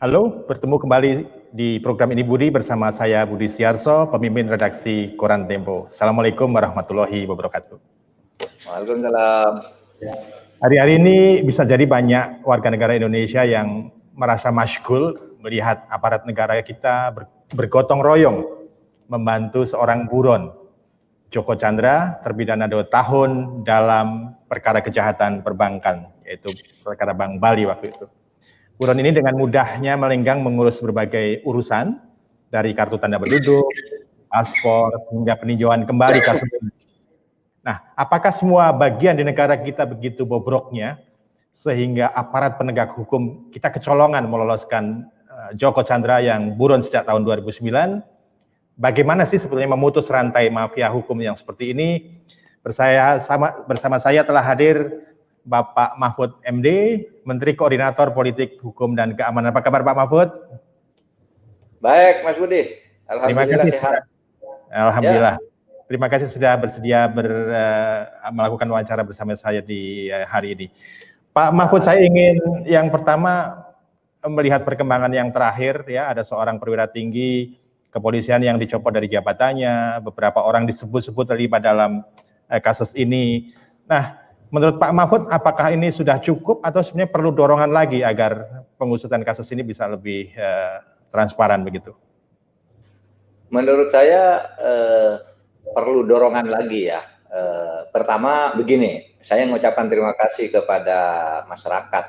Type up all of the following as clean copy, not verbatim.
Halo, bertemu kembali di program Ini Budi bersama saya Budi Siarso, pemimpin redaksi Koran Tempo. Assalamualaikum warahmatullahi wabarakatuh. Waalaikumsalam. Hari-hari ini bisa jadi banyak warga negara Indonesia yang merasa masyghul melihat aparat negara kita bergotong royong membantu seorang buron, Joko Chandra, terpidana 2 tahun dalam perkara kejahatan perbankan, yaitu perkara Bank Bali waktu itu. Buron ini dengan mudahnya melenggang mengurus berbagai urusan, dari kartu tanda penduduk, paspor, hingga peninjauan kembali kasus. Nah, apakah semua bagian di negara kita begitu bobroknya, sehingga aparat penegak hukum kita kecolongan meloloskan Joko Chandra yang buron sejak tahun 2009? Bagaimana sih sebetulnya memutus rantai mafia hukum yang seperti ini? Bersama saya telah hadir Bapak Mahfud MD, Menteri Koordinator Politik Hukum dan Keamanan. Apa kabar Pak Mahfud? Baik, Mas Budi. Alhamdulillah sehat. Alhamdulillah. Ya. Terima kasih sudah bersedia melakukan wawancara bersama saya di hari ini. Pak Mahfud, saya ingin yang pertama melihat perkembangan yang terakhir, ya, ada seorang perwira tinggi kepolisian yang dicopot dari jabatannya, beberapa orang disebut-sebut terlibat dalam kasus ini. Nah, menurut Pak Mahfud, apakah ini sudah cukup atau sebenarnya perlu dorongan lagi agar pengusutan kasus ini bisa lebih transparan begitu? Menurut saya perlu dorongan lagi ya. Pertama begini, saya mengucapkan terima kasih kepada masyarakat.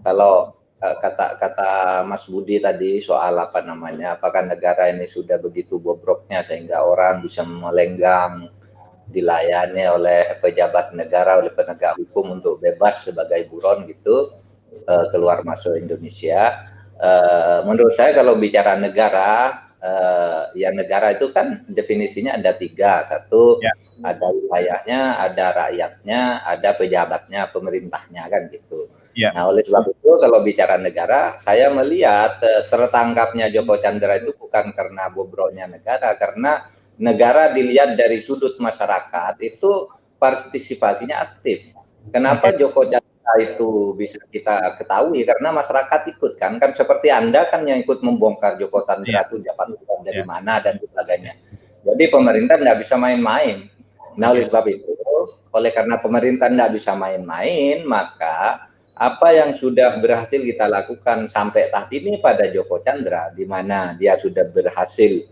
Kalau kata Mas Budi tadi soal apakah negara ini sudah begitu bobroknya sehingga orang bisa melenggang dilayani oleh pejabat negara, oleh penegak hukum untuk bebas sebagai buron gitu keluar masuk Indonesia. Menurut saya kalau bicara negara, ya negara itu kan definisinya ada 3. Satu, ya, ada wilayahnya, ada rakyatnya, ada pejabatnya, pemerintahnya kan gitu. Ya. Nah, oleh sebab itu kalau bicara negara, saya melihat tertangkapnya Joko Chandra itu bukan karena bobroknya negara, karena negara dilihat dari sudut masyarakat itu partisipasinya aktif. Kenapa Joko Chandra itu bisa kita ketahui? Karena masyarakat ikut kan seperti Anda kan yang ikut membongkar Joko Chandra itu dapat dari mana dan sebagainya. Jadi pemerintah tidak bisa main-main. Nah, oleh sebab itu, karena pemerintah tidak bisa main-main, maka apa yang sudah berhasil kita lakukan sampai saat ini pada Joko Chandra, di mana dia sudah berhasil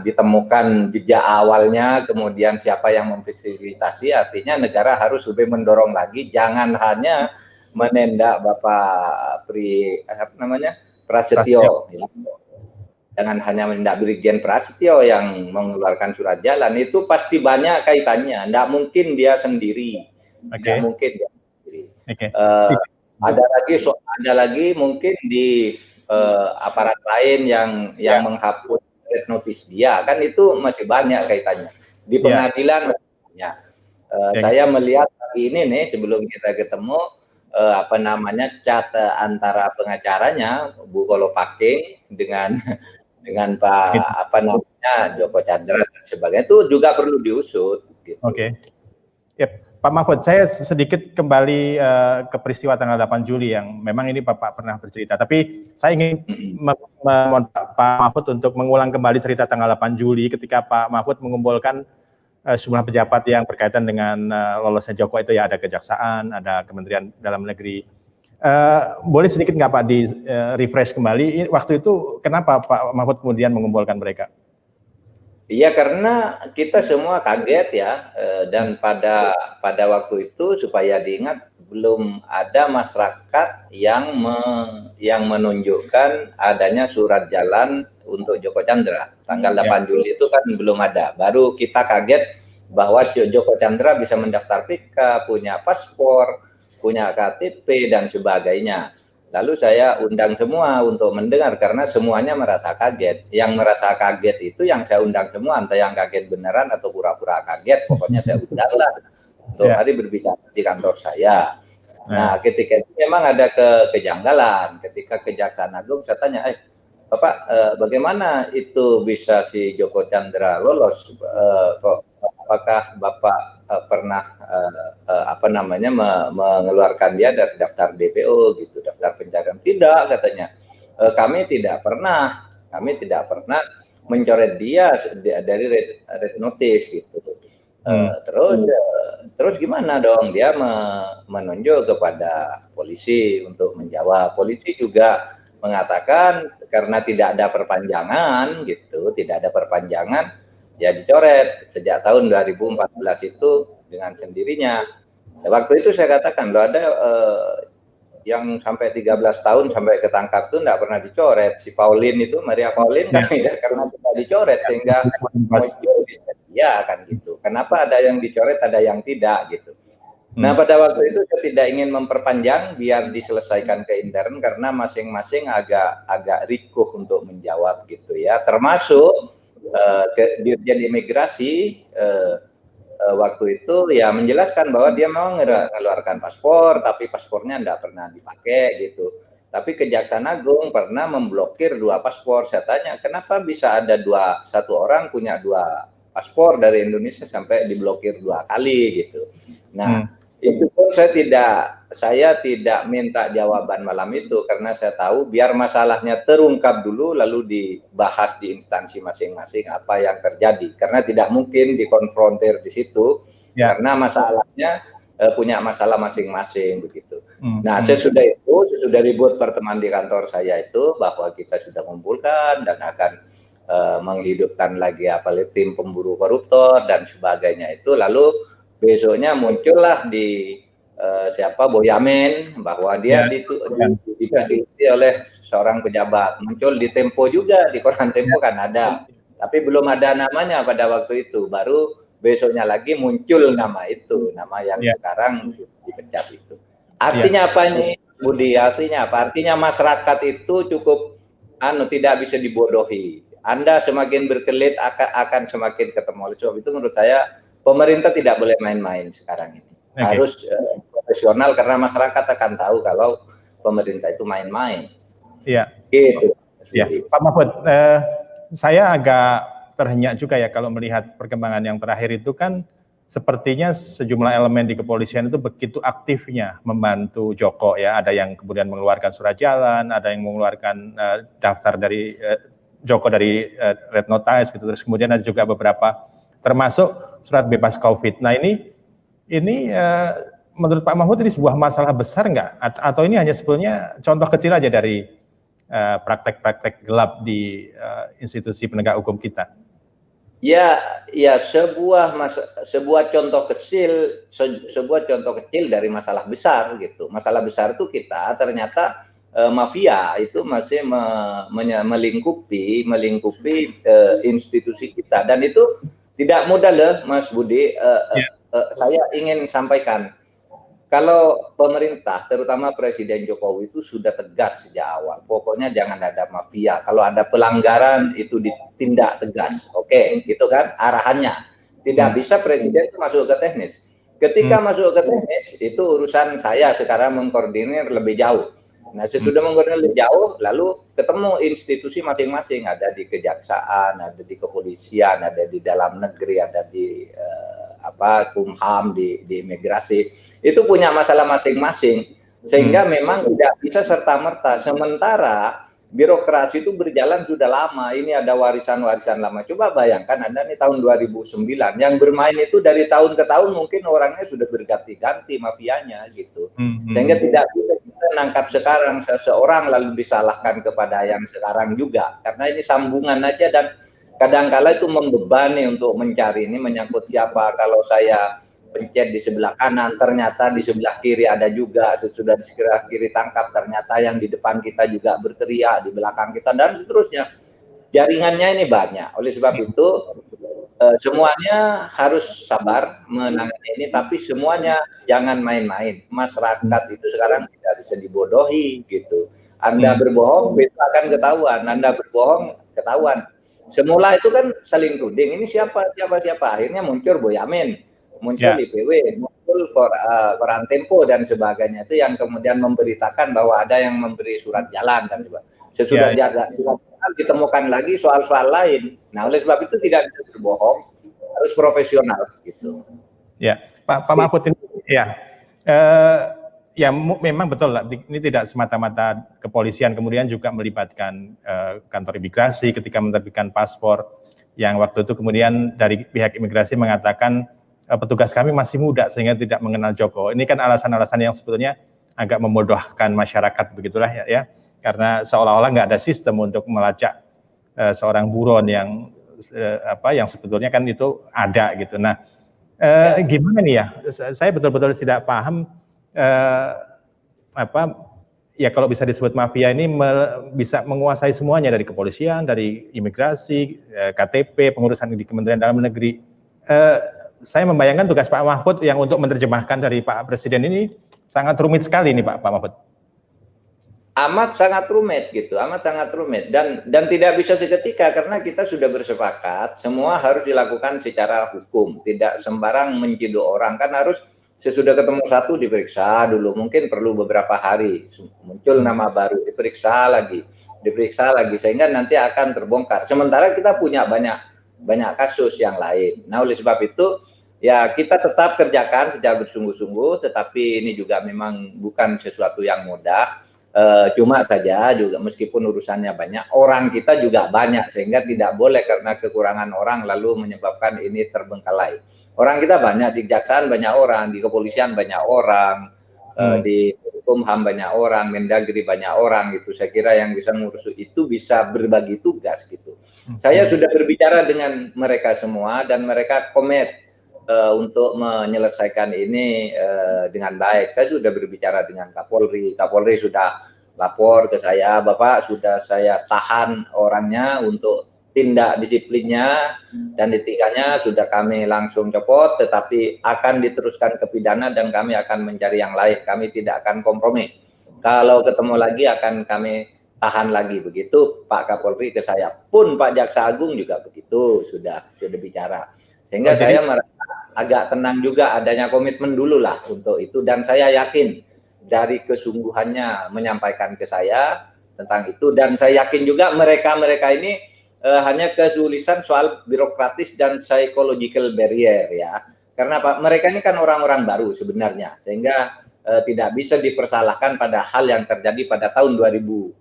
ditemukan jejak awalnya, kemudian siapa yang memfasilitasi, artinya negara harus lebih mendorong lagi, jangan hanya menendak Bapak Prasetyo. Ya. Jangan hanya menendak Brigjen Prasetyo yang mengeluarkan surat jalan, itu pasti banyak kaitannya, tidak mungkin dia sendiri, tidak mungkin dia sendiri. Ada lagi mungkin di aparat lain yang menghapus notis dia, kan itu masih banyak kaitannya. Di pengadilan saya melihat hari ini nih sebelum kita ketemu chat antara pengacaranya Bu Kolopaking dengan Pak Joko Chandra dan sebagainya, itu juga perlu diusut gitu. Pak Mahfud, saya sedikit kembali ke peristiwa tanggal 8 Juli yang memang ini Bapak pernah bercerita, tapi saya ingin meminta Pak Mahfud untuk mengulang kembali cerita tanggal 8 Juli ketika Pak Mahfud mengumpulkan sejumlah pejabat yang berkaitan dengan lolosnya Joko itu, ya, ada Kejaksaan, ada Kementerian Dalam Negeri. Boleh sedikit nggak Pak di refresh kembali, waktu itu kenapa Pak Mahfud kemudian mengumpulkan mereka? Iya, karena kita semua kaget ya, dan pada waktu itu supaya diingat belum ada masyarakat yang menunjukkan adanya surat jalan untuk Joko Chandra. Tanggal 8 Juli itu kan belum ada. Baru kita kaget bahwa Joko Chandra bisa mendaftar PK, punya paspor, punya KTP dan sebagainya. Lalu saya undang semua untuk mendengar karena semuanya merasa kaget. Yang merasa kaget itu yang saya undang semua, entah yang kaget beneran atau pura-pura kaget, pokoknya saya undanglah untuk hari berbicara di kantor saya. Nah, ketika itu memang ada kejanggalan. Ketika Kejaksaan Agung saya tanya, Bapak, bagaimana itu bisa si Joko Chandra lolos? Apakah Bapak pernah mengeluarkan dia dari daftar DPO gitu, daftar pencarian. Tidak, katanya. Kami tidak pernah mencoret dia dari red notice gitu. Terus gimana dong, dia menunjuk kepada polisi untuk menjawab. Polisi juga mengatakan karena tidak ada perpanjangan gitu, ya dicoret sejak tahun 2014 itu dengan sendirinya. Waktu itu saya katakan loh, ada yang sampai 13 tahun sampai ketangkap itu tidak pernah dicoret. Si Pauline itu, Maria Pauline kan karena tidak dicoret sehingga ya kan gitu. Kenapa ada yang dicoret, ada yang tidak gitu. Nah, pada waktu itu saya tidak ingin memperpanjang biar diselesaikan ke intern karena masing-masing agak rikuh untuk menjawab gitu ya. Termasuk ke Dirjen Imigrasi waktu itu ya menjelaskan bahwa dia mau mengeluarkan paspor, tapi paspornya tidak pernah dipakai gitu. Tapi Kejaksaan Agung pernah memblokir 2 paspor. Saya tanya, kenapa bisa ada satu orang punya 2 paspor dari Indonesia sampai diblokir 2 kali gitu. Nah, itu pun saya tidak minta jawaban malam itu karena saya tahu biar masalahnya terungkap dulu lalu dibahas di instansi masing-masing apa yang terjadi, karena tidak mungkin dikonfrontir di situ karena masalahnya punya masalah masing-masing begitu. Nah, sesudah ribut pertemuan di kantor saya itu bahwa kita sudah mengumpulkan dan akan menghidupkan lagi tim pemburu koruptor dan sebagainya itu, lalu besoknya muncullah di Boyamin bahwa dia difasilitasi oleh seorang pejabat. Muncul di Tempo juga, di koran Tempo kan ada, tapi belum ada namanya pada waktu itu. Baru besoknya lagi muncul nama itu, nama yang sekarang dipecat itu. Artinya apa nih, Budi? Artinya apa? Artinya masyarakat itu cukup tidak bisa dibodohi. Anda semakin berkelit akan semakin ketemu. Oleh sebab itu menurut saya pemerintah tidak boleh main-main sekarang ini. Harus profesional karena masyarakat akan tahu kalau pemerintah itu main-main. Iya. Gitu. Ya, Pak Mahfud, saya agak terhenyak juga ya kalau melihat perkembangan yang terakhir itu kan sepertinya sejumlah elemen di kepolisian itu begitu aktifnya membantu Joko ya. Ada yang kemudian mengeluarkan surat jalan, ada yang mengeluarkan daftar dari Joko dari red notice gitu. Terus kemudian ada juga beberapa termasuk surat bebas COVID. Nah ini menurut Pak Mahfud ini sebuah masalah besar nggak? Atau ini hanya sebetulnya contoh kecil aja dari praktek-praktek gelap di institusi penegak hukum kita? Ya sebuah contoh kecil dari masalah besar gitu. Masalah besar itu kita ternyata mafia itu masih melingkupi institusi kita, dan itu tidak mudah loh, Mas Budi. Saya ingin sampaikan, kalau pemerintah, terutama Presiden Jokowi itu sudah tegas sejak awal. Pokoknya jangan ada mafia. Kalau ada pelanggaran itu ditindak tegas. Oke, gitu kan arahannya. Tidak bisa Presiden itu masuk ke teknis. Ketika masuk ke teknis, itu urusan saya sekarang mengkoordinir lebih jauh. Nah, sesudah mengkoordinir lebih jauh, lalu ketemu institusi masing-masing. Ada di kejaksaan, ada di kepolisian, ada di dalam negeri, ada di Kumham, di imigrasi. Itu punya masalah masing-masing, sehingga memang tidak bisa serta-merta. Sementara birokrasi itu berjalan sudah lama. Ini ada warisan-warisan lama. Coba bayangkan Anda nih tahun 2009 yang bermain itu dari tahun ke tahun mungkin orangnya sudah berganti-ganti mafianya gitu. Sehingga tidak bisa kita nangkap sekarang seseorang lalu disalahkan kepada yang sekarang juga. Karena ini sambungan aja, dan kadang-kala itu membebani untuk mencari ini menyangkut siapa. Kalau saya pencet di sebelah kanan, ternyata di sebelah kiri ada juga. Sesudah di sebelah kiri tangkap, ternyata yang di depan kita juga berteriak, di belakang kita, dan seterusnya. Jaringannya ini banyak. Oleh sebab itu, semuanya harus sabar menangani ini, tapi semuanya jangan main-main. Masyarakat itu sekarang tidak bisa dibodohi gitu. Anda berbohong, besok akan ketahuan. Anda berbohong, ketahuan. Semula itu kan saling tuding, ini siapa. Akhirnya muncul Boyamin, muncul IPW, muncul koran Tempo dan sebagainya. Itu yang kemudian memberitakan bahwa ada yang memberi surat jalan dan juga. Sesudah surat jalan ditemukan lagi soal-soal lain. Nah, oleh sebab itu tidak bisa berbohong, harus profesional gitu. Ya, Pak Mahfud ini Ya memang betul, ini tidak semata-mata kepolisian, kemudian juga melibatkan kantor imigrasi ketika menerbitkan paspor, yang waktu itu kemudian dari pihak imigrasi mengatakan petugas kami masih muda sehingga tidak mengenal Joko. Ini kan alasan-alasan yang sebetulnya agak membodohkan masyarakat, begitulah ya, karena seolah-olah nggak ada sistem untuk melacak seorang buron yang yang sebetulnya kan itu ada gitu. Nah, gimana nih ya? Saya betul-betul tidak paham. Ya kalau bisa disebut mafia ini bisa menguasai semuanya, dari kepolisian, dari imigrasi, KTP, pengurusan di Kementerian Dalam Negeri. Saya membayangkan tugas Pak Mahfud yang untuk menerjemahkan dari Pak Presiden ini sangat rumit sekali nih Pak Mahfud. Amat sangat rumit gitu, amat sangat rumit, dan tidak bisa seketika karena kita sudah bersepakat semua harus dilakukan secara hukum, tidak sembarang menciduk orang, kan harus sesudah ketemu satu diperiksa dulu, mungkin perlu beberapa hari, muncul nama baru, diperiksa lagi, sehingga nanti akan terbongkar. Sementara kita punya banyak kasus yang lain. Nah, oleh sebab itu ya kita tetap kerjakan secara bersungguh-sungguh, tetapi ini juga memang bukan sesuatu yang mudah. Cuma saja juga meskipun urusannya banyak, orang kita juga banyak, sehingga tidak boleh karena kekurangan orang lalu menyebabkan ini terbengkalai. Orang kita banyak, di kejaksaan banyak orang, di kepolisian banyak orang, di Hukum-Ham banyak orang, Mendagri banyak orang gitu. Saya kira yang bisa ngurus itu bisa berbagi tugas gitu. Saya sudah berbicara dengan mereka semua dan mereka komit untuk menyelesaikan ini dengan baik. Saya sudah berbicara dengan Kapolri. Kapolri sudah lapor ke saya, Bapak sudah saya tahan orangnya untuk tindak disiplinnya, dan etikanya sudah kami langsung copot, tetapi akan diteruskan ke pidana dan kami akan mencari yang lain. Kami tidak akan kompromi. Kalau ketemu lagi akan kami tahan lagi, begitu Pak Kapolri ke saya. Pun Pak Jaksa Agung juga begitu, sudah bicara. Sehingga saya merasa agak tenang juga, adanya komitmen dulu lah untuk itu, dan saya yakin dari kesungguhannya menyampaikan ke saya tentang itu, dan saya yakin juga mereka ini hanya kesulitan soal birokratis dan psychological barrier ya, karena Pak, mereka ini kan orang-orang baru sebenarnya, sehingga tidak bisa dipersalahkan pada hal yang terjadi pada tahun 2014,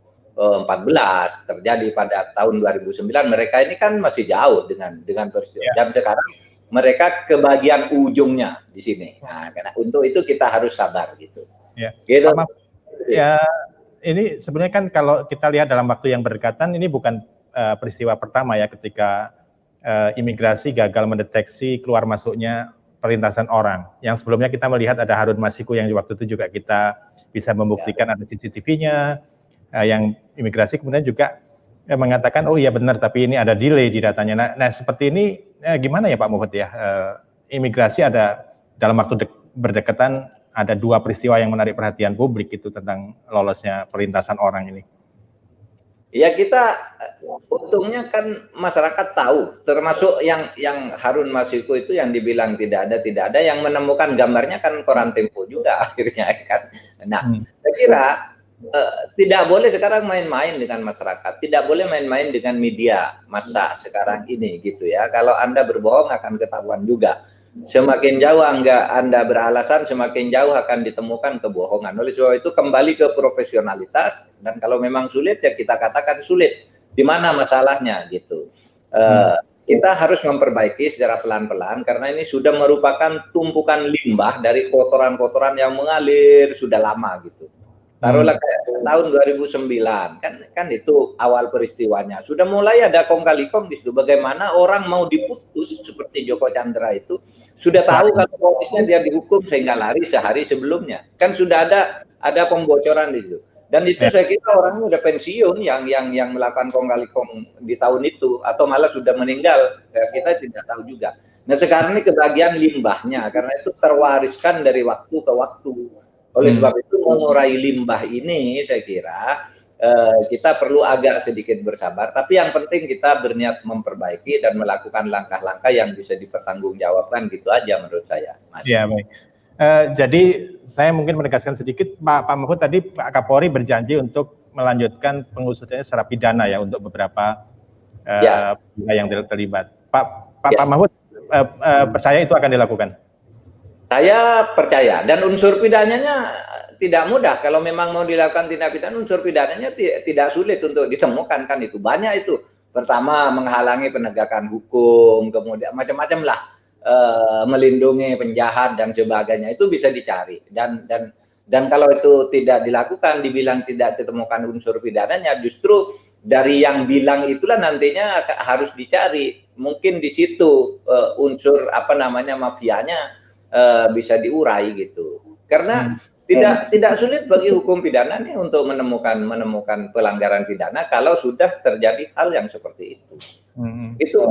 terjadi pada tahun 2009. Mereka ini kan masih jauh dengan peristiwa, dan sekarang mereka ke bagian ujungnya di sini. Nah, karena untuk itu kita harus sabar gitu. Ya. Gitu. Ya, ini sebenarnya kan kalau kita lihat dalam waktu yang berdekatan, ini bukan peristiwa pertama ya ketika imigrasi gagal mendeteksi keluar masuknya perlintasan orang. Yang sebelumnya kita melihat ada Harun Masiku yang waktu itu juga kita bisa membuktikan ada CCTV-nya, yang imigrasi kemudian juga mengatakan oh iya benar, tapi ini ada delay di datanya. Nah seperti ini gimana ya Pak Mahfud ya, imigrasi ada dalam waktu berdekatan ada dua peristiwa yang menarik perhatian publik itu tentang lolosnya perlintasan orang ini. Ya kita untungnya kan masyarakat tahu, termasuk yang Harun Masiku itu yang dibilang tidak ada, yang menemukan gambarnya kan koran Tempo juga akhirnya kan. Nah saya kira tidak boleh sekarang main-main dengan masyarakat, tidak boleh main-main dengan media massa sekarang ini gitu ya. Kalau Anda berbohong akan ketahuan juga. Semakin jauh Anda beralasan, semakin jauh akan ditemukan kebohongan. Oleh sebab itu kembali ke profesionalitas, dan kalau memang sulit ya kita katakan sulit. Di mana masalahnya gitu. Kita harus memperbaiki secara pelan-pelan karena ini sudah merupakan tumpukan limbah dari kotoran-kotoran yang mengalir sudah lama gitu. Taruhlah kayak tahun 2009 kan itu awal peristiwanya, sudah mulai ada kong kali kong di situ. Bagaimana orang mau diputus seperti Joko Chandra itu sudah tahu kalau fonisnya dia dihukum sehingga lari sehari sebelumnya, kan sudah ada pembocoran di situ. Dan itu saya kira orangnya udah pensiun yang melakukan kong kali kong di tahun itu, atau malah sudah meninggal, kita tidak tahu juga. Nah sekarang ini kebagian limbahnya karena itu terwariskan dari waktu ke waktu. Oleh sebab itu mengurai limbah ini saya kira kita perlu agak sedikit bersabar, tapi yang penting kita berniat memperbaiki dan melakukan langkah-langkah yang bisa dipertanggungjawabkan, gitu aja menurut saya, Mas. Iya, baik. Jadi saya mungkin menegaskan sedikit, Pak Mahfud tadi Pak Kapolri berjanji untuk melanjutkan pengusutannya secara pidana ya untuk beberapa pihak yang terlibat. Pak Mahfud percaya itu akan dilakukan? Saya percaya, dan unsur pidananya tidak mudah. Kalau memang mau dilakukan tindak pidana, unsur pidananya tidak sulit untuk ditemukan, kan itu. Banyak itu. Pertama, menghalangi penegakan hukum, kemudian macam-macam lah, melindungi penjahat dan sebagainya, itu bisa dicari. Dan kalau itu tidak dilakukan, dibilang tidak ditemukan unsur pidananya, justru dari yang bilang itulah nantinya harus dicari. Mungkin di situ unsur apa namanya mafianya bisa diurai gitu. Karena tidak sulit bagi hukum pidana nih untuk menemukan pelanggaran pidana kalau sudah terjadi hal yang seperti itu. Itu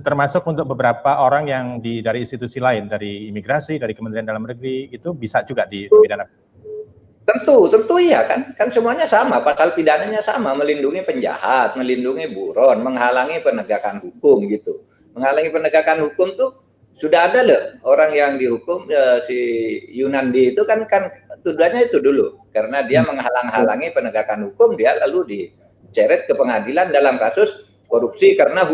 termasuk untuk beberapa orang yang dari institusi lain, dari imigrasi, dari Kementerian Dalam Negeri, itu bisa juga dipidana. Tentu iya kan semuanya sama, pasal pidananya sama, melindungi penjahat, melindungi buron, menghalangi penegakan hukum gitu. Menghalangi penegakan hukum tuh sudah ada loh orang yang dihukum, si Yunandi itu kan tuduhannya itu dulu karena dia menghalang-halangi penegakan hukum, dia lalu diseret ke pengadilan dalam kasus korupsi karena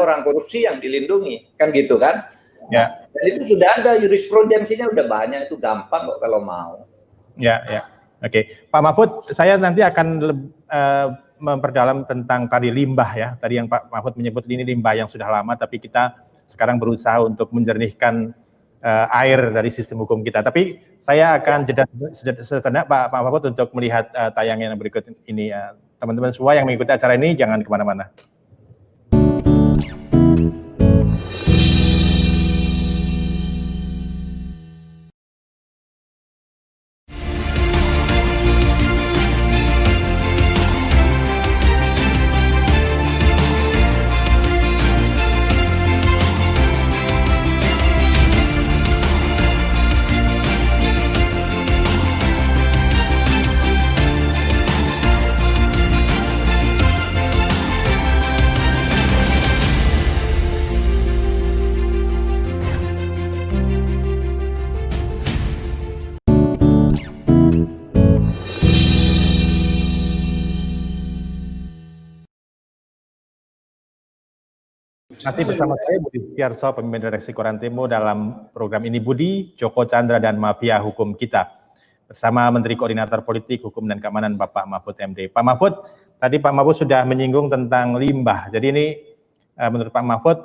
orang korupsi yang dilindungi, kan gitu kan. Ya. Dan itu sudah ada jurisprudensinya, udah banyak, itu gampang kok kalau mau. Ya. Oke. Pak Mahfud, saya nanti akan memperdalam tentang tadi limbah ya. Tadi yang Pak Mahfud menyebut ini limbah yang sudah lama, tapi kita sekarang berusaha untuk menjernihkan air dari sistem hukum kita. Tapi saya akan jeda sejenak Pak Mahfud untuk melihat tayangan yang berikut ini. Teman-teman semua yang mengikuti acara ini jangan kemana-mana. Masih bersama saya Budi Setiarso, pemimpin redaksi Koran Tempo dalam program Ini Budi, Joko Chandra dan Mafia Hukum Kita. Bersama Menteri Koordinator Politik, Hukum dan Keamanan Bapak Mahfud MD. Pak Mahfud, tadi Pak Mahfud sudah menyinggung tentang limbah. Jadi ini menurut Pak Mahfud,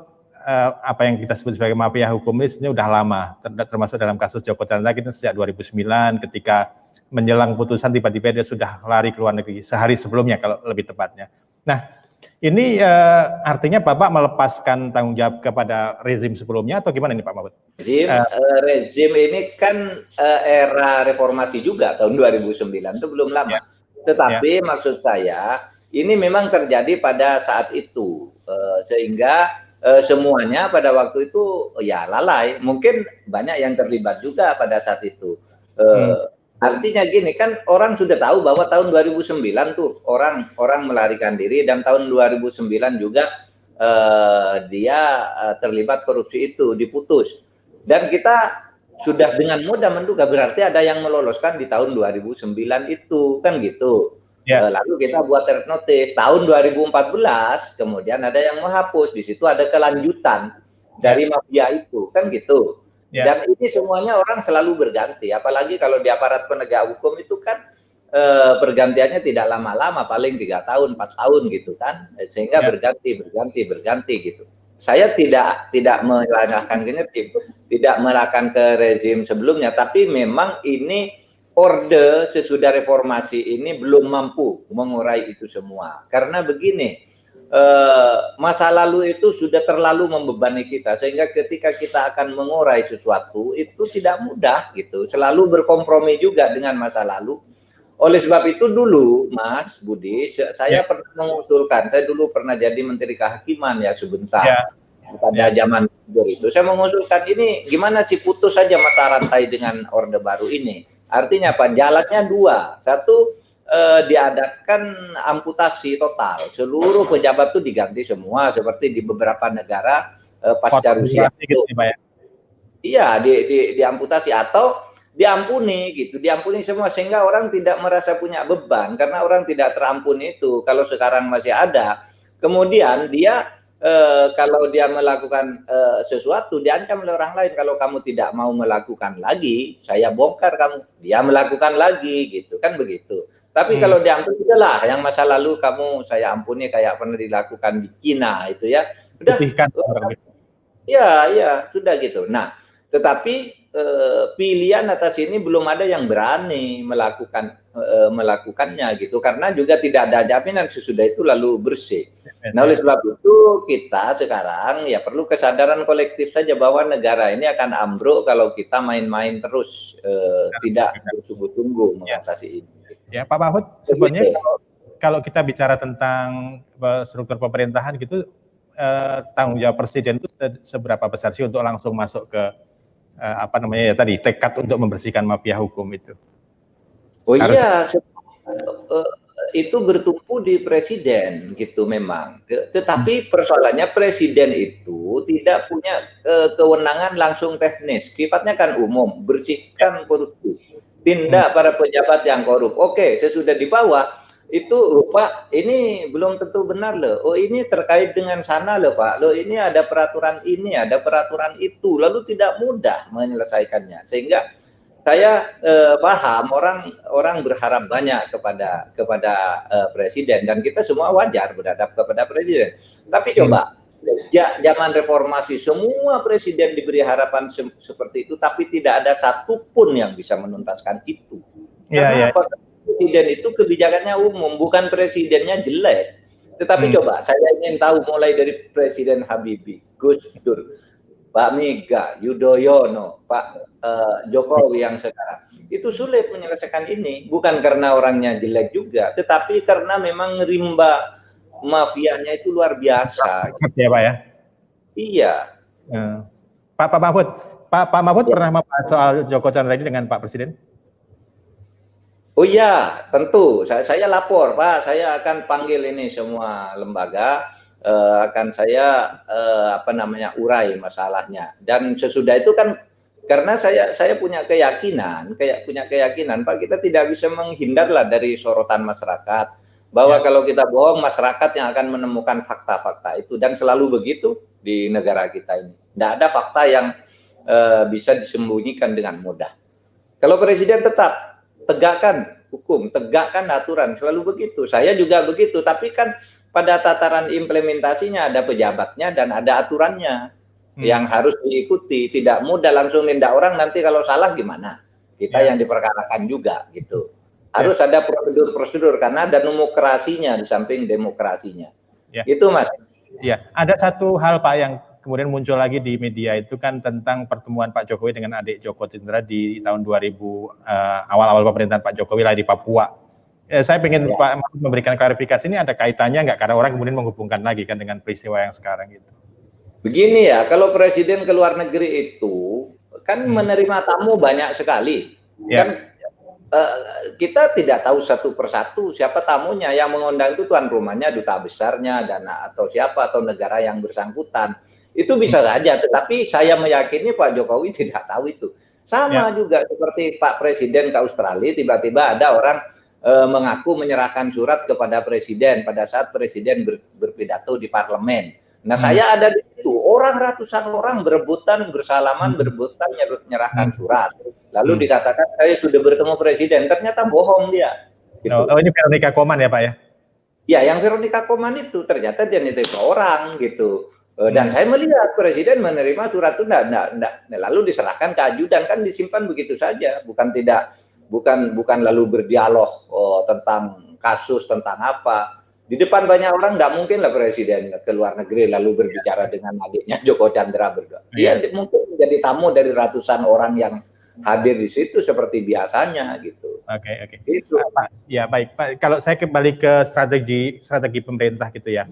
apa yang kita sebut sebagai mafia hukum ini sebenarnya sudah lama. Termasuk dalam kasus Joko Chandra itu sejak 2009 ketika menjelang putusan tiba-tiba dia sudah lari ke luar negeri. Sehari sebelumnya kalau lebih tepatnya. Nah, ini artinya Bapak melepaskan tanggung jawab kepada rezim sebelumnya atau gimana nih Pak Mahfud? Rezim ini kan era reformasi juga tahun 2009, itu belum lama. Ya. Tetapi maksud saya ini memang terjadi pada saat itu, sehingga semuanya pada waktu itu ya lalai. Mungkin banyak yang terlibat juga pada saat itu. Artinya gini, kan orang sudah tahu bahwa tahun 2009 tuh orang melarikan diri, dan tahun 2009 juga dia terlibat korupsi itu, diputus. Dan kita sudah dengan mudah menduga berarti ada yang meloloskan di tahun 2009 itu, kan gitu. Yeah. Lalu kita buat red notice. Tahun 2014 kemudian ada yang menghapus, di situ ada kelanjutan dari mafia itu, kan gitu. Yeah. Dan ini semuanya orang selalu berganti, apalagi kalau di aparat penegak hukum itu kan pergantiannya tidak lama-lama, paling 3 tahun, 4 tahun gitu kan, sehingga berganti gitu. Saya tidak menyalahkan kinerja, tidak menyalahkan ke rezim sebelumnya, tapi memang ini orde sesudah reformasi ini belum mampu mengurai itu semua. Karena begini, masa lalu itu sudah terlalu membebani kita, sehingga ketika kita akan mengurai sesuatu itu tidak mudah gitu, selalu berkompromi juga dengan masa lalu. Oleh sebab itu dulu Mas Budi, saya pernah mengusulkan, saya dulu pernah jadi Menteri Kehakiman ya sebentar, pada zaman itu saya mengusulkan ini gimana sih, putus saja mata rantai dengan orde baru ini. Artinya apa? Jalannya dua, satu, diadakan amputasi total, seluruh pejabat itu diganti semua seperti di beberapa negara pasca Rusia itu. Iya, diamputasi atau diampuni gitu, diampuni semua sehingga orang tidak merasa punya beban karena orang tidak terampuni itu. Kalau sekarang masih ada, kemudian dia kalau dia melakukan sesuatu diancam oleh orang lain, kalau kamu tidak mau melakukan lagi, saya bongkar kamu. Dia melakukan lagi, gitu kan begitu. Tapi kalau diampuni, udahlah, yang masa lalu kamu saya ampuni kayak pernah dilakukan di Cina itu ya. Udah, Putihkan. ya, ya, sudah gitu. Nah, tetapi pilihan atas ini belum ada yang berani melakukannya gitu, karena juga tidak ada jaminan sesudah itu lalu bersih. Nah, oleh sebab itu kita sekarang ya perlu kesadaran kolektif saja bahwa negara ini akan ambruk kalau kita main-main terus, tidak bersungguh-sungguh mengatasi ini. Ya, Pak Mahfud, sebenarnya kalau kita bicara tentang struktur pemerintahan gitu, tanggung jawab presiden itu seberapa besar sih untuk langsung masuk ke apa namanya ya tadi, tekad untuk membersihkan mafia hukum itu? Oh iya, itu bertumpu di presiden gitu memang. Tetapi persoalannya presiden itu tidak punya kewenangan langsung teknis. Sifatnya kan umum, bersihkan korupsi, tindak para pejabat yang korup. Oke, sesudah di bawah itu Pak, ini belum tentu benar loh. Oh, ini terkait dengan sana loh Pak. Loh, ini ada peraturan ini, ada peraturan itu. Lalu tidak mudah menyelesaikannya. Sehingga saya paham orang berharap banyak kepada presiden, dan kita semua wajar berhadap kepada presiden. Tapi coba zaman reformasi semua presiden diberi harapan seperti itu, tapi tidak ada satupun yang bisa menuntaskan itu. Karena presiden itu kebijakannya umum, bukan presidennya jelek. Tetapi coba saya ingin tahu mulai dari Presiden Habibie, Gus Dur, Pak Mega, Yudhoyono, Pak Jokowi yang sekarang, itu sulit menyelesaikan ini, bukan karena orangnya jelek juga, tetapi karena memang rimba mafianya itu luar biasa. Ya Pak ya? Iya. Pak Mahfud pernah membahas soal Joko Chandra ini dengan Pak Presiden? Oh iya, tentu. Saya lapor, Pak. Saya akan panggil ini semua lembaga, akan saya urai masalahnya. Dan sesudah itu kan, karena saya punya keyakinan, Pak, kita tidak bisa menghindarlah dari sorotan masyarakat. Bahwa kalau kita bohong, masyarakat yang akan menemukan fakta-fakta itu, dan selalu begitu di negara kita ini. Tidak ada fakta yang bisa disembunyikan dengan mudah. Kalau presiden tetap tegakkan hukum, tegakkan aturan, selalu begitu. Saya juga begitu, tapi kan pada tataran implementasinya ada pejabatnya dan ada aturannya yang harus diikuti. Tidak mudah langsung nindak orang, nanti kalau salah gimana? Kita yang diperkarakan juga gitu. Harus ada prosedur-prosedur karena ada demokrasinya di samping demokrasinya. Itu Mas. Iya, ada satu hal Pak yang kemudian muncul lagi di media itu kan tentang pertemuan Pak Jokowi dengan adik Joko Chandra di tahun 2000, awal-awal pemerintahan Pak Jokowi lah di Papua. Saya ingin Pak memberikan klarifikasi, ini ada kaitannya nggak? Karena orang kemudian menghubungkan lagi kan dengan peristiwa yang sekarang itu. Begini ya, kalau presiden ke luar negeri itu kan menerima tamu banyak sekali. Kan kita tidak tahu satu persatu siapa tamunya, yang mengundang itu tuan rumahnya, duta besarnya, atau siapa, atau negara yang bersangkutan. Itu bisa saja, tetapi saya meyakini Pak Jokowi tidak tahu itu. Sama juga seperti Pak Presiden ke Australia, tiba-tiba ada orang mengaku menyerahkan surat kepada Presiden pada saat Presiden berpidato di parlemen. Nah, saya ada di situ, ratusan orang berebutan, bersalaman, berebutan menyerahkan surat. Lalu dikatakan saya sudah bertemu Presiden, ternyata bohong dia. Gitu. Oh, ini Veronica Koman ya Pak ya? Ya, yang Veronica Koman itu ternyata dia nitip orang gitu. Dan saya melihat Presiden menerima surat itu lalu diserahkan ke ajudan, kan disimpan begitu saja, bukan lalu berdialog tentang kasus, tentang apa. Di depan banyak orang tidak mungkin lah Presiden ke luar negeri lalu berbicara dengan adiknya Joko Chandra berdua. Dia mungkin menjadi tamu dari ratusan orang yang hadir di situ seperti biasanya gitu. Oke. Gitu. Ya baik Pak, kalau saya kembali ke strategi pemerintah gitu ya.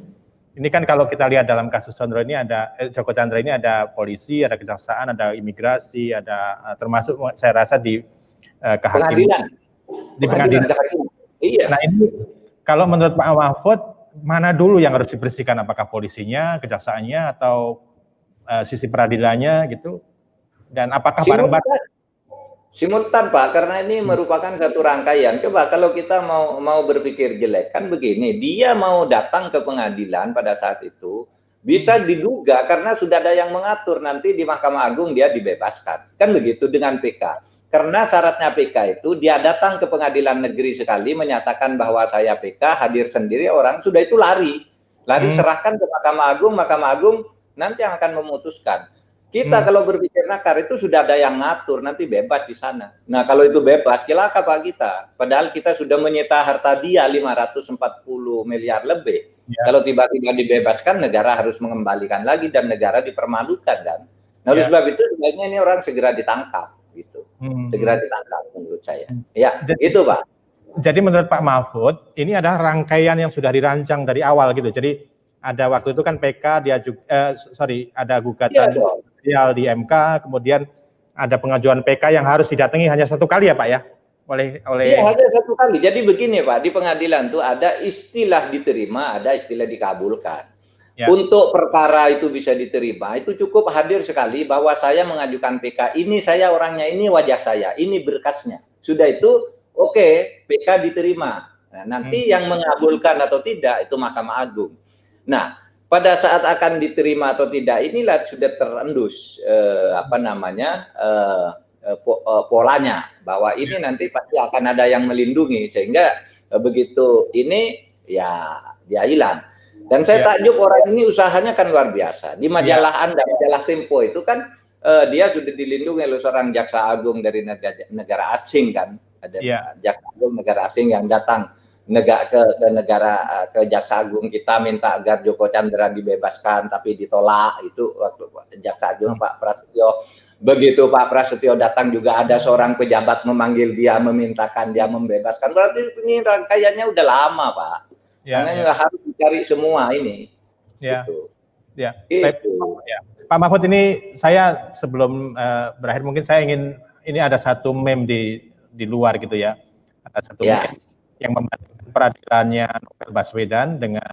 Ini kan kalau kita lihat dalam kasus Chandra ini ada Joko Chandra ini ada polisi, ada kejaksaan, ada imigrasi, ada termasuk saya rasa di kehakiman. Di pengadilan. Iya. Nah ini kalau menurut Pak Mahfud mana dulu yang harus dibersihkan, apakah polisinya, kejaksaannya, atau sisi peradilannya gitu? Dan apakah bareng-bareng? Simultan Pak, karena ini merupakan satu rangkaian. Coba kalau kita mau berpikir jelek, kan begini, dia mau datang ke pengadilan pada saat itu Bisa diduga karena sudah ada yang mengatur nanti di Mahkamah Agung dia dibebaskan. Kan begitu dengan PK. Karena syaratnya PK itu dia datang ke pengadilan negeri sekali menyatakan bahwa saya PK, hadir sendiri, orang sudah itu lari serahkan ke Mahkamah Agung nanti yang akan memutuskan. Kita kalau berpikir nakar itu sudah ada yang ngatur, nanti bebas di sana. Nah kalau itu bebas, celaka Pak kita. Padahal kita sudah menyita harta dia 540 miliar lebih. Ya. Kalau tiba-tiba dibebaskan, negara harus mengembalikan lagi dan negara dipermalukan kan. Nah oleh sebab itu sebaiknya ini orang segera ditangkap gitu. Segera ditangkap menurut saya. Ya, itu Pak. Jadi menurut Pak Mahfud, ini adalah rangkaian yang sudah dirancang dari awal gitu. Jadi ada waktu itu kan PK dia juga, ada gugatan di MK, kemudian ada pengajuan PK yang harus didatangi hanya satu kali ya Pak ya? Iya, hanya satu kali. Jadi begini Pak, di pengadilan tuh ada istilah diterima, ada istilah dikabulkan. Ya. Untuk perkara itu bisa diterima, itu cukup hadir sekali bahwa saya mengajukan PK, ini saya orangnya, ini wajah saya, ini berkasnya. Sudah itu, oke, PK diterima. Nah, nanti yang mengabulkan atau tidak, itu Mahkamah Agung. Nah, pada saat akan diterima atau tidak, inilah sudah terendus, polanya bahwa ini nanti pasti akan ada yang melindungi sehingga begitu ini ya dia hilang. Dan saya takjub orang ini usahanya kan luar biasa. Di majalah Anda, majalah Tempo itu kan dia sudah dilindungi oleh seorang jaksa agung dari negara asing kan. Ada jaksa agung negara asing yang datang ke jaksa agung kita minta agar Joko Chandra dibebaskan tapi ditolak. Itu waktu jaksa agung Pak Prasetyo. Begitu Pak Prasetyo datang juga ada seorang pejabat memanggil dia, memintakan dia membebaskan. Berarti ini rangkaiannya udah lama Pak. Makanya harus dicari semua ini. Gitu. Pak Mahfud, ini saya sebelum berakhir mungkin saya ingin, ini ada satu meme di luar gitu ya. Ada satu meme yang membandingkan peradilannya Novel Baswedan dengan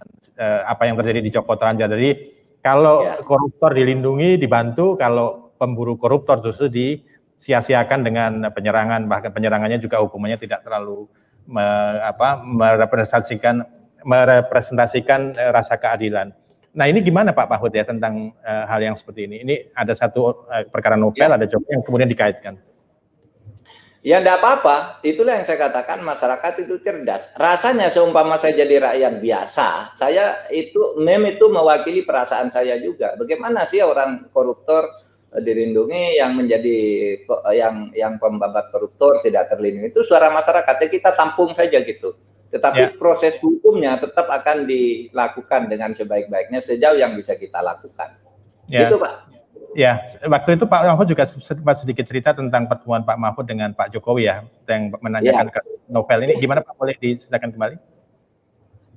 apa yang terjadi di Joko Chandra. Jadi kalau koruptor dilindungi, dibantu, kalau pemburu koruptor justru disia-siakan dengan penyerangan, bahkan penyerangannya juga hukumannya tidak terlalu merepresentasikan rasa keadilan. Nah ini gimana Pak Mahfud ya tentang hal yang seperti ini? Ini ada satu perkara Novel, ada Joko yang kemudian dikaitkan. Ya enggak apa-apa, itulah yang saya katakan masyarakat itu cerdas. Rasanya seumpama saya jadi rakyat biasa, saya itu meme itu mewakili perasaan saya juga. Bagaimana sih orang koruptor dilindungi, yang menjadi yang pembabat koruptor tidak terlindungi, itu suara masyarakat, kita tampung saja gitu. Tetapi proses hukumnya tetap akan dilakukan dengan sebaik-baiknya sejauh yang bisa kita lakukan. Gitu Pak. Ya, waktu itu Pak Mahfud juga sempat sedikit cerita tentang pertemuan Pak Mahfud dengan Pak Jokowi ya, yang menanyakan ke Novel ini. Gimana Pak, boleh diceritakan kembali?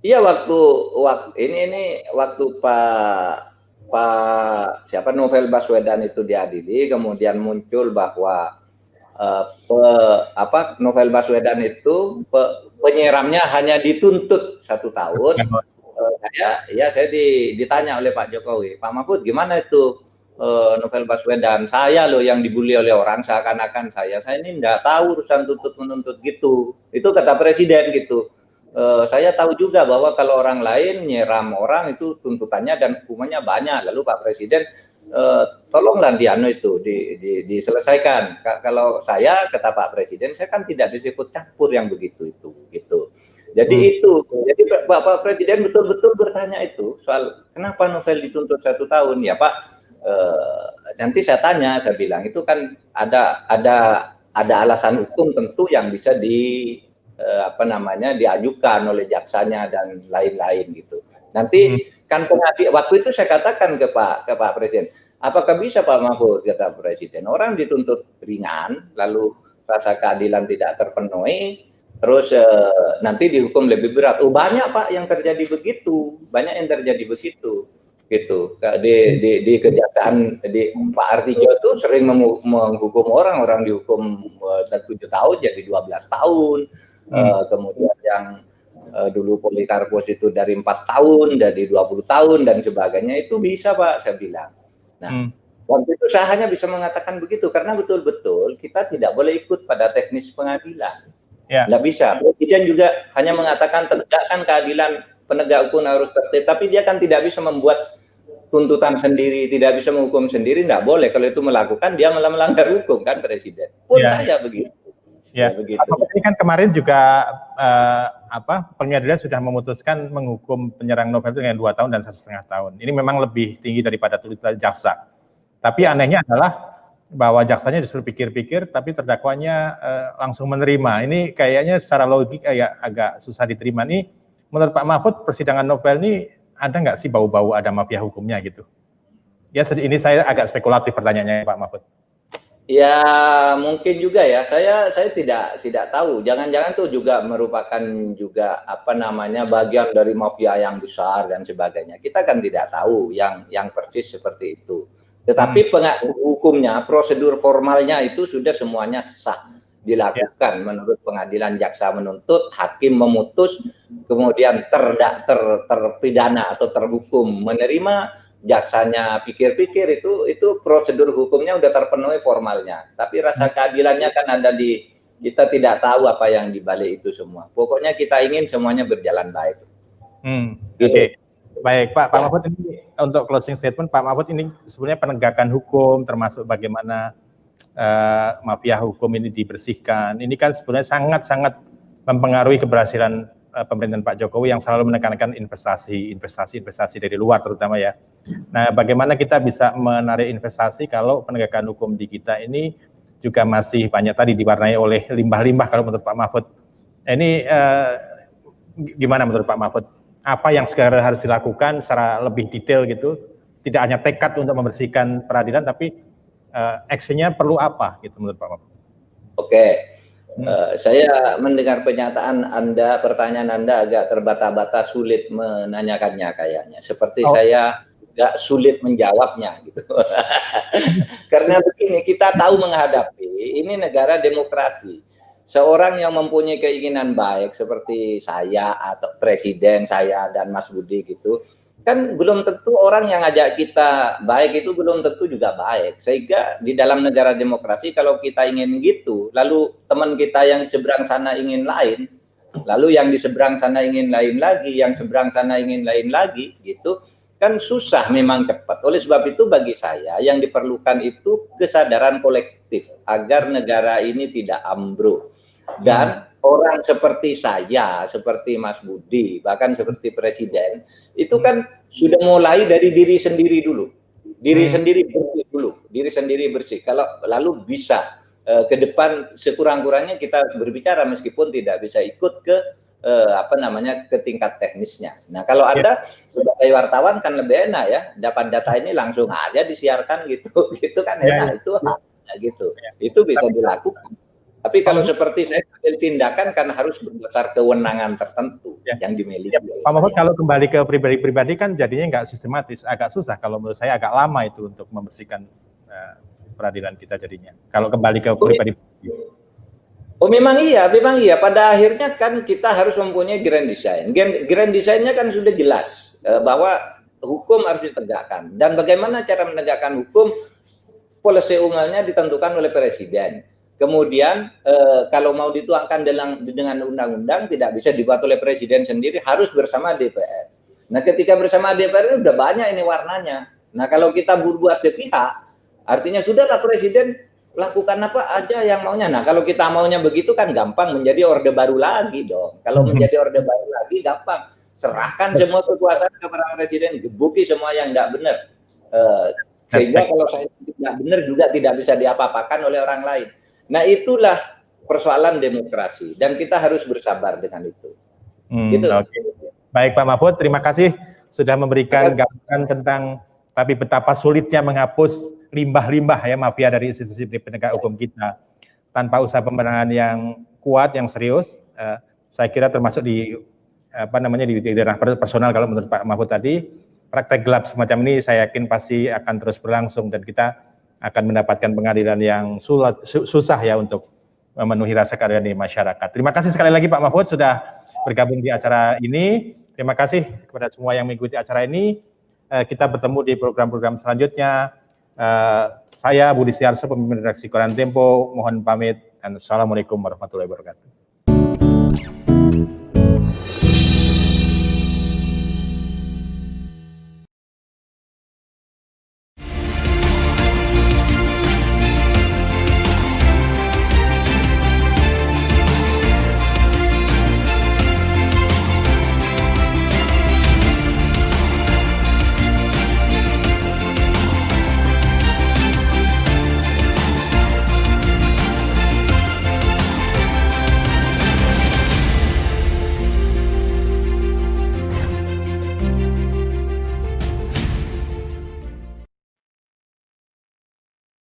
Iya, waktu Pak Novel Baswedan itu diadili, kemudian muncul bahwa Novel Baswedan itu penyiramnya hanya dituntut 1 tahun. Saya ditanya oleh Pak Jokowi, Pak Mahfud gimana itu Novel Baswedan, saya loh yang dibully oleh orang, seakan-akan saya ini enggak tahu urusan tuntut menuntut gitu. Itu kata Presiden gitu. Saya tahu juga bahwa kalau orang lain nyeram orang itu tuntutannya dan hukumannya banyak. Lalu Pak Presiden tolonglah diselesaikan. Kalau saya, kata Pak Presiden, saya kan tidak disebut campur yang begitu itu gitu. Jadi jadi Pak Presiden betul-betul bertanya itu soal kenapa Novel dituntut 1 tahun ya Pak. Nanti saya tanya, saya bilang itu kan ada alasan hukum tentu yang bisa diajukan oleh jaksanya dan lain-lain gitu. Nanti kan waktu itu saya katakan ke Pak Presiden, apakah bisa Pak Mahfud, kata Presiden, orang dituntut ringan lalu rasa keadilan tidak terpenuhi, terus nanti dihukum lebih berat. Banyak Pak yang terjadi begitu, gitu. Di kejaksaan Pak Artijo itu sering menghukum orang dihukum 7 tahun jadi 12 tahun. Kemudian yang dulu Polikarpus itu dari 4 tahun jadi 20 tahun dan sebagainya, itu bisa Pak, saya bilang. Nah, waktu itu saya hanya bisa mengatakan begitu karena betul-betul kita tidak boleh ikut pada teknis pengadilan. Nggak bisa. Presiden juga hanya mengatakan tegakkan keadilan, penegak hukum harus tertib, tapi dia kan tidak bisa membuat tuntutan sendiri, tidak bisa menghukum sendiri, tidak boleh. Kalau itu melakukan, dia malah melanggar hukum kan Presiden. Pun saya begitu. Ya, begitu. Ini kan kemarin juga pengadilan sudah memutuskan menghukum penyerang novel itu dengan 2 tahun dan 1,5 tahun. Ini memang lebih tinggi daripada tuntutan jaksa. Tapi anehnya adalah bahwa jaksanya justru pikir-pikir, tapi terdakwanya langsung menerima. Ini kayaknya secara logik agak susah diterima. Nih, menurut Pak Mahfud, persidangan novel ini ada nggak sih bau-bau ada mafia hukumnya gitu? Ya, ini saya agak spekulatif pertanyaannya Pak Mahfud. Ya mungkin juga ya, saya tidak tahu. Jangan-jangan tuh juga merupakan juga bagian dari mafia yang besar dan sebagainya. Kita kan tidak tahu yang persis seperti itu. Tetapi hukumnya, prosedur formalnya itu sudah semuanya sah dilakukan menurut pengadilan, jaksa menuntut, hakim memutus, kemudian terpidana atau terhukum menerima. Jaksanya pikir-pikir itu prosedur hukumnya udah terpenuhi formalnya, tapi rasa keadilannya kan ada di kita, tidak tahu apa yang dibalik itu semua. Pokoknya kita ingin semuanya berjalan baik. Oke. Baik Pak Mahfud, ini untuk closing statement Pak Mahfud, ini sebenarnya penegakan hukum termasuk bagaimana mafia hukum ini dibersihkan. Ini kan sebenarnya sangat-sangat mempengaruhi keberhasilan pemerintahan Pak Jokowi yang selalu menekankan investasi dari luar terutama ya. Nah, bagaimana kita bisa menarik investasi kalau penegakan hukum di kita ini juga masih banyak tadi diwarnai oleh limbah-limbah kalau menurut Pak Mahfud. Ini gimana menurut Pak Mahfud? Apa yang sekarang harus dilakukan secara lebih detail gitu? Tidak hanya tekad untuk membersihkan peradilan, tapi actionnya perlu apa gitu menurut Pak Mahfud? Oke. Saya mendengar pertanyaan Anda agak terbata-bata, sulit menanyakannya kayaknya. Seperti saya agak sulit menjawabnya gitu. Karena begini, kita tahu menghadapi ini negara demokrasi. Seorang yang mempunyai keinginan baik seperti saya atau Presiden saya dan Mas Budi gitu, kan belum tentu orang yang ngajak kita baik itu belum tentu juga baik. Sehingga di dalam negara demokrasi kalau kita ingin gitu, lalu teman kita yang seberang sana ingin lain, lalu yang di seberang sana ingin lain lagi, yang seberang sana ingin lain lagi gitu, kan susah memang cepat. Oleh sebab itu bagi saya yang diperlukan itu kesadaran kolektif agar negara ini tidak ambruk. Dan orang seperti saya, seperti Mas Budi, bahkan seperti Presiden, itu kan sudah mulai dari diri sendiri dulu. Diri sendiri bersih dulu, diri sendiri bersih. Kalau lalu bisa ke depan sekurang-kurangnya kita berbicara meskipun tidak bisa ikut ke ke tingkat teknisnya. Nah, kalau Anda sebagai wartawan kan lebih enak ya, dapat data ini langsung aja disiarkan gitu. Gitu kan enak, itu gitu. Itu bisa dilakukan. Tapi kalau seperti saya ambil tindakan kan harus berdasar kewenangan tertentu yang dimiliki. Pak Mahfud, kalau kembali ke pribadi-pribadi kan jadinya nggak sistematis, agak susah. Kalau menurut saya agak lama itu untuk membersihkan peradilan kita jadinya. Kalau kembali ke pribadi. Oh memang iya. Pada akhirnya kan kita harus mempunyai grand design. Grand design-nya kan sudah jelas bahwa hukum harus ditegakkan. Dan bagaimana cara menegakkan hukum, policy umumnya ditentukan oleh Presiden. Kemudian kalau mau dituangkan dengan undang-undang tidak bisa dibuat oleh Presiden sendiri, harus bersama DPR. Nah ketika bersama DPR ini udah banyak ini warnanya. Nah kalau kita buat sepihak, artinya sudahlah Presiden lakukan apa aja yang maunya. Nah kalau kita maunya begitu kan gampang menjadi orde baru lagi dong. Kalau menjadi orde baru lagi gampang. Serahkan semua kekuasaan kepada Presiden, gebuki semua yang tidak benar. Sehingga kalau saya tidak benar juga tidak bisa diapa-apakan oleh orang lain. Nah itulah persoalan demokrasi dan kita harus bersabar dengan itu. Gitu. Baik Pak Mahfud, terima kasih sudah memberikan gambaran tentang tapi betapa sulitnya menghapus limbah-limbah ya mafia dari institusi penegak hukum kita tanpa usaha pembenahan yang kuat, yang serius. Saya kira termasuk di di ranah personal kalau menurut Pak Mahfud tadi, praktek gelap semacam ini saya yakin pasti akan terus berlangsung dan kita akan mendapatkan pengadilan yang susah ya untuk memenuhi rasa keadilan di masyarakat. Terima kasih sekali lagi Pak Mahfud sudah bergabung di acara ini. Terima kasih kepada semua yang mengikuti acara ini. Kita bertemu di program-program selanjutnya. Saya Budi Siarso, pemimpin redaksi Koran Tempo, mohon pamit dan assalamualaikum warahmatullahi wabarakatuh.